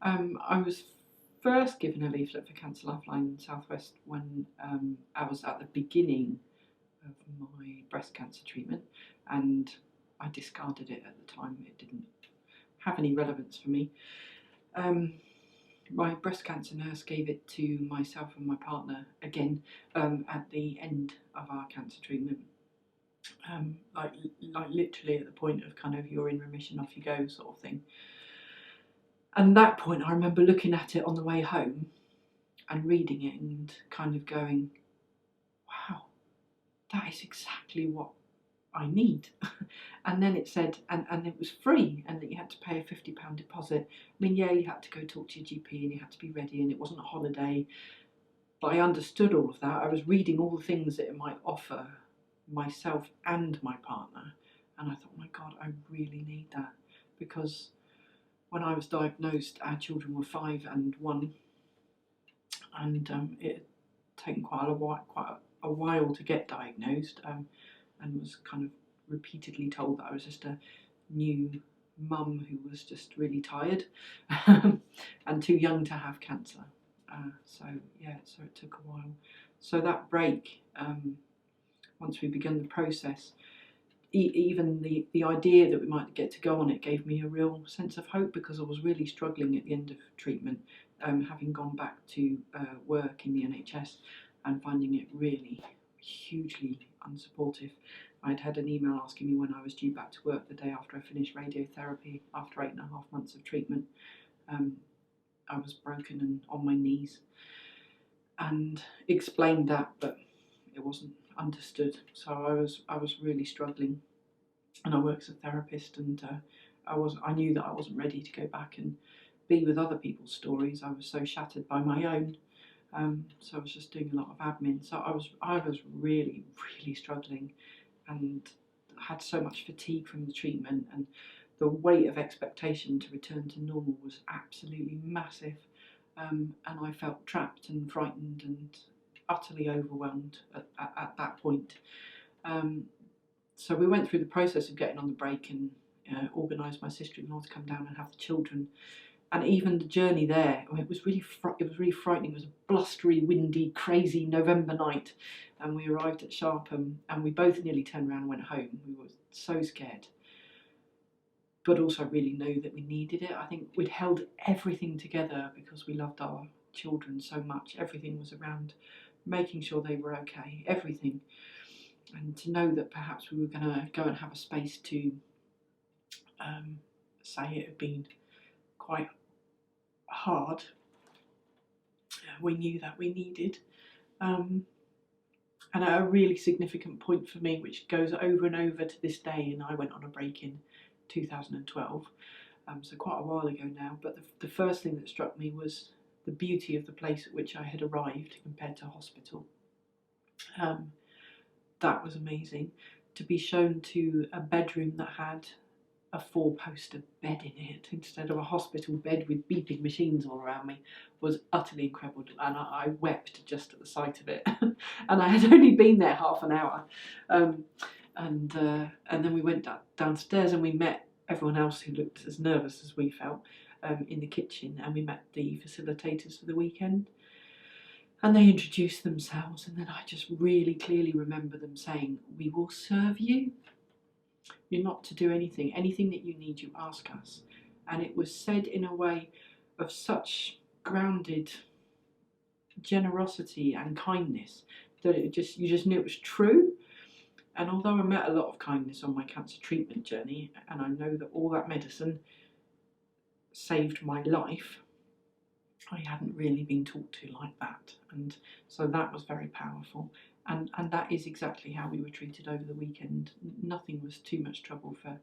I was first given a leaflet for Cancer Lifeline South West when I was at the beginning of my breast cancer treatment, and I discarded it at the time. It didn't have any relevance for me. My breast cancer nurse gave it to myself and my partner again at the end of our cancer treatment. Like literally at the point of kind of you're in remission, off you go sort of thing. And at that point, I remember looking at it on the way home and reading it and kind of going, wow, that is exactly what I need. And then it said, and it was free, and that you had to pay a £50 deposit. I mean, yeah, you had to go talk to your GP and you had to be ready, and it wasn't a holiday. But I understood all of that. I was reading all the things that it might offer myself and my partner. And I thought, my God, I really need that. Because when I was diagnosed, our children were 5 and 1. And it had taken quite a while to get diagnosed, and was kind of repeatedly told that I was just a new mum who was just really tired and too young to have cancer. So it took a while. So that break, once we began the process, even the idea that we might get to go on it gave me a real sense of hope, because I was really struggling at the end of treatment, having gone back to work in the NHS and finding it really hugely unsupportive. I'd had an email asking me when I was due back to work the day after I finished radiotherapy after 8.5 months of treatment. I was broken and on my knees, and explained that, but it wasn't understood. So I was really struggling, and I work as a therapist, and I knew that I wasn't ready to go back and be with other people's stories. I was so shattered by my own. So I was just doing a lot of admin. So I was really, really struggling, and had so much fatigue from the treatment, and the weight of expectation to return to normal was absolutely massive. And I felt trapped and frightened and utterly overwhelmed at that point. So we went through the process of getting on the break, and organised my sister-in-law to come down and have the children. And even the journey there, it was really frightening. It was a blustery, windy, crazy November night, and we arrived at Sharpham, and we both nearly turned around and went home. We were so scared, but also really knew that we needed it. I think we'd held everything together because we loved our children so much. Everything was around making sure they were okay, everything. And to know that perhaps we were going to go and have a space to say it had been quite hard, we knew that we needed. And at a really significant point for me, which goes over and over to this day, and I went on a break in 2012, so quite a while ago now, but the first thing that struck me was the beauty of the place at which I had arrived compared to hospital. That was amazing. To be shown to a bedroom that had a 4-poster bed in it instead of a hospital bed with beeping machines all around me was utterly incredible, and I wept just at the sight of it. And I had only been there half an hour, and then we went downstairs and we met everyone else who looked as nervous as we felt in the kitchen, and we met the facilitators for the weekend. And they introduced themselves, and then I just really clearly remember them saying, "We will serve you. You're not to do anything. Anything that you need, you ask us." And it was said in a way of such grounded generosity and kindness that you just knew it was true. And although I met a lot of kindness on my cancer treatment journey, and I know that all that medicine saved my life, I hadn't really been talked to like that. And so that was very powerful. And that is exactly how we were treated over the weekend. Nothing was too much trouble. For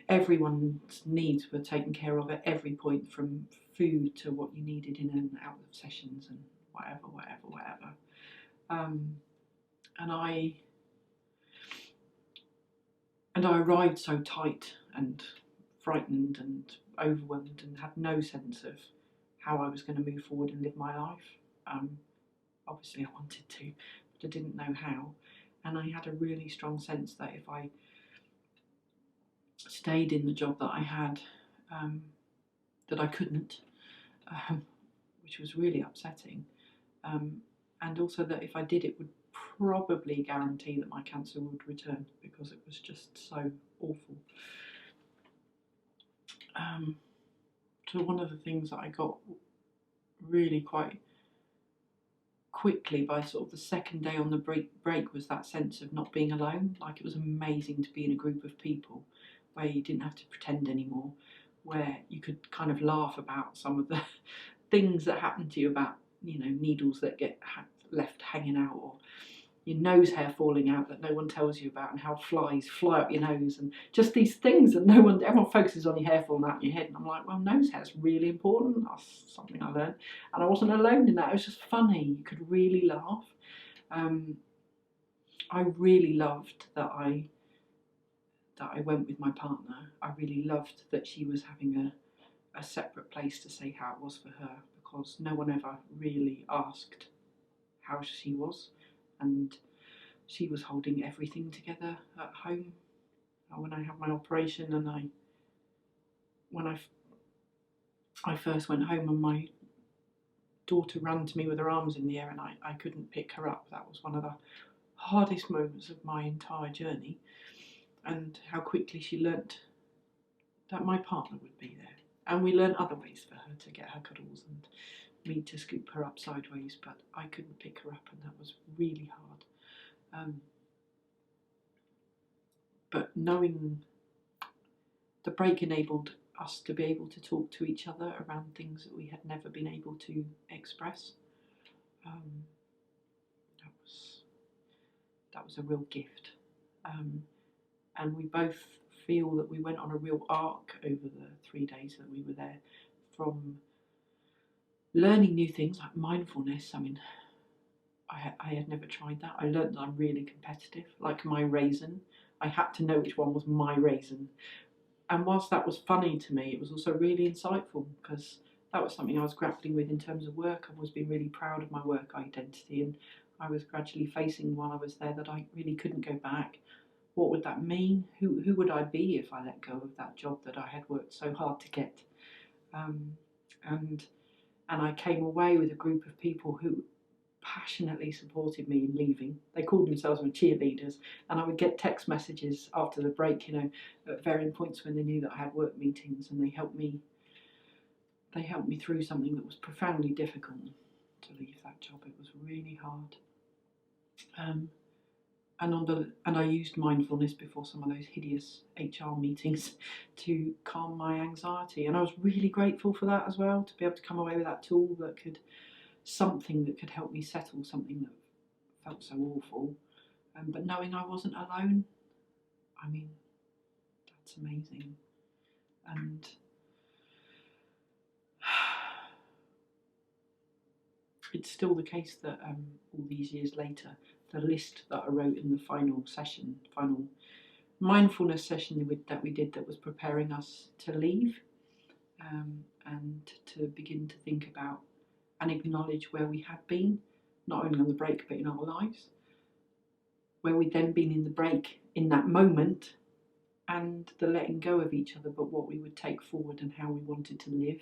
everyone's needs were taken care of at every point, from food to what you needed in and out of sessions and whatever. And I arrived so tight and frightened and overwhelmed, and had no sense of how I was going to move forward and live my life. Obviously I wanted to, but I didn't know how. And I had a really strong sense that if I stayed in the job that I had, that I couldn't, which was really upsetting. And also that if I did, it would probably guarantee that my cancer would return, because it was just so awful. So one of the things that I got really quite quickly by sort of the second day on the break was that sense of not being alone. Like, it was amazing to be in a group of people where you didn't have to pretend anymore, where you could kind of laugh about some of the things that happen to you, about, you know, needles that get left hanging out, or your nose hair falling out that no one tells you about, and how flies fly up your nose, and just these things that everyone focuses on your hair falling out of your head. And I'm like, well, nose hair's really important. That's something I learned, and I wasn't alone in that. It was just funny. You could really laugh. I really loved that I went with my partner. I really loved that she was having a separate place to say how it was for her, because no one ever really asked how she was, and she was holding everything together at home. When I had my operation, and when I first went home, and my daughter ran to me with her arms in the air, and I couldn't pick her up. That was one of the hardest moments of my entire journey, and how quickly she learnt that my partner would be there. And we learnt other ways for her to get her cuddles, and me to scoop her up sideways, but I couldn't pick her up, and that was really hard. But knowing the break enabled us to be able to talk to each other around things that we had never been able to express. That was a real gift. And we both feel that we went on a real arc over the 3 days that we were there, from learning new things like mindfulness. I mean, I had never tried that. I learned that I'm really competitive, like my raisin. I had to know which one was my raisin. And whilst that was funny to me, it was also really insightful, because that was something I was grappling with in terms of work. I've always been really proud of my work identity, and I was gradually facing, while I was there, that I really couldn't go back. What would that mean? Who would I be if I let go of that job that I had worked so hard to get? And I came away with a group of people who passionately supported me in leaving. They called themselves my cheerleaders, and I would get text messages after the break, you know, at varying points when they knew that I had work meetings, and they helped me through something that was profoundly difficult, to leave that job. It was really hard. And I used mindfulness before some of those hideous HR meetings to calm my anxiety, and I was really grateful for that as well, to be able to come away with that tool that could help me settle something that felt so awful. But knowing I wasn't alone, I mean, that's amazing. And it's still the case that all these years later, the list that I wrote in the final mindfulness session that we did, that was preparing us to leave, and to begin to think about and acknowledge where we had been, not only on the break but in our lives, where we'd then been in the break in that moment, and the letting go of each other, but what we would take forward and how we wanted to live.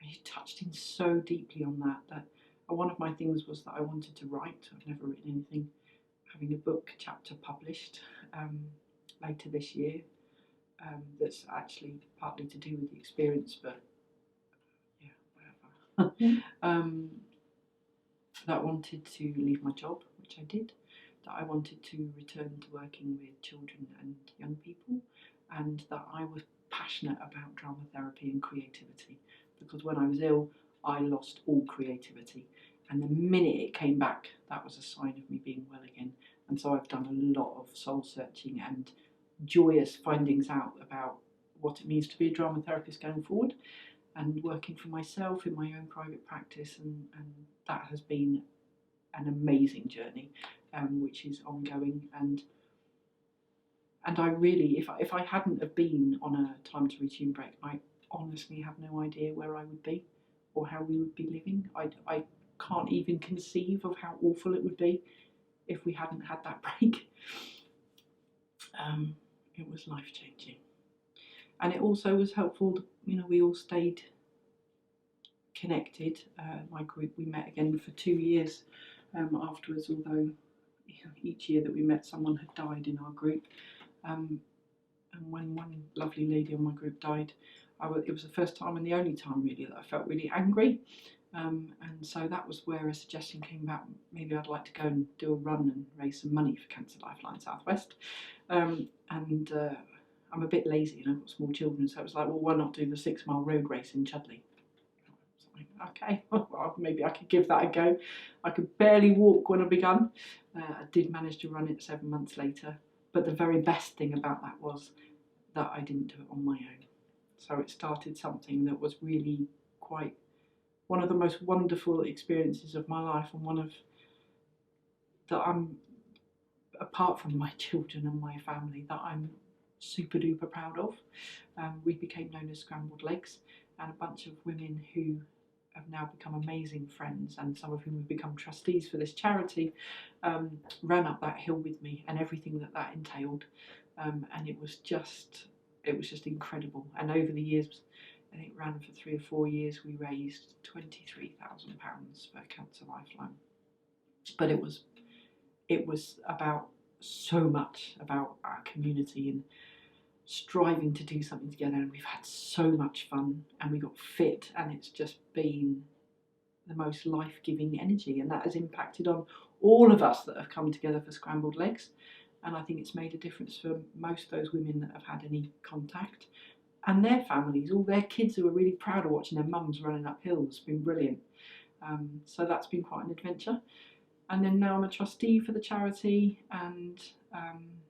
I touched in so deeply on that one of my things was that I wanted to write. I've never written anything. Having a book chapter published later this year, that's actually partly to do with the experience, but yeah, whatever. That I wanted to leave my job, which I did, that I wanted to return to working with children and young people, and that I was passionate about drama therapy and creativity, because when I was ill, I lost all creativity, and the minute it came back, that was a sign of me being well again. And so I've done a lot of soul searching and joyous findings out about what it means to be a drama therapist going forward, and working for myself in my own private practice, and that has been an amazing journey, which is ongoing. And I really, if I hadn't have been on a time to Retune break, I honestly have no idea where I would be or how we would be living. I can't even conceive of how awful it would be if we hadn't had that break. It was life-changing. And it also was helpful, you know, we all stayed connected. My group, we met again for 2 years afterwards, although each year that we met someone had died in our group. And when one lovely lady on my group died, it was the first time and the only time really that I felt really angry. And so that was where a suggestion came about, maybe I'd like to go and do a run and raise some money for Cancer Lifeline Southwest. I'm a bit lazy and I've got small children, so it was like, well, why not do the 6-mile road race in Chudley? Okay, well, maybe I could give that a go. I could barely walk when I began. I did manage to run it 7 months later, but the very best thing about that was that I didn't do it on my own. So it started something that was really quite one of the most wonderful experiences of my life, and one of that I'm, apart from my children and my family, that I'm super duper proud of. We became known as Scrambled Legs, and a bunch of women who have now become amazing friends, and some of whom have become trustees for this charity, ran up that hill with me and everything that entailed, and it was just incredible. And over the years, I think ran for 3 or 4 years, we raised £23,000 for Cancer Lifeline. But it was about so much about our community and striving to do something together, and we've had so much fun and we got fit, and it's just been the most life-giving energy, and that has impacted on all of us that have come together for Scrambled Legs. And I think it's made a difference for most of those women that have had any contact, and their families, all their kids who are really proud of watching their mums running up hills. It's been brilliant. So that's been quite an adventure. And then now I'm a trustee for the charity, and I'm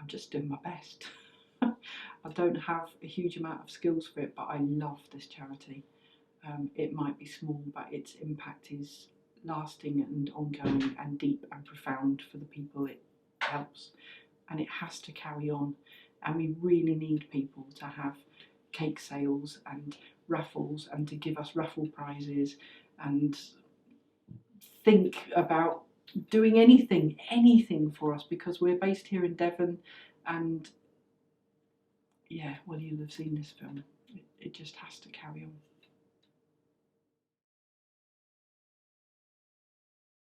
just doing my best. I don't have a huge amount of skills for it, but I love this charity. It might be small, but its impact is lasting and ongoing and deep and profound for the people it helps. And it has to carry on. And we really need people to have cake sales and raffles, and to give us raffle prizes, and think about doing anything for us, because we're based here in Devon, and yeah, well, you'll have seen this film. It just has to carry on.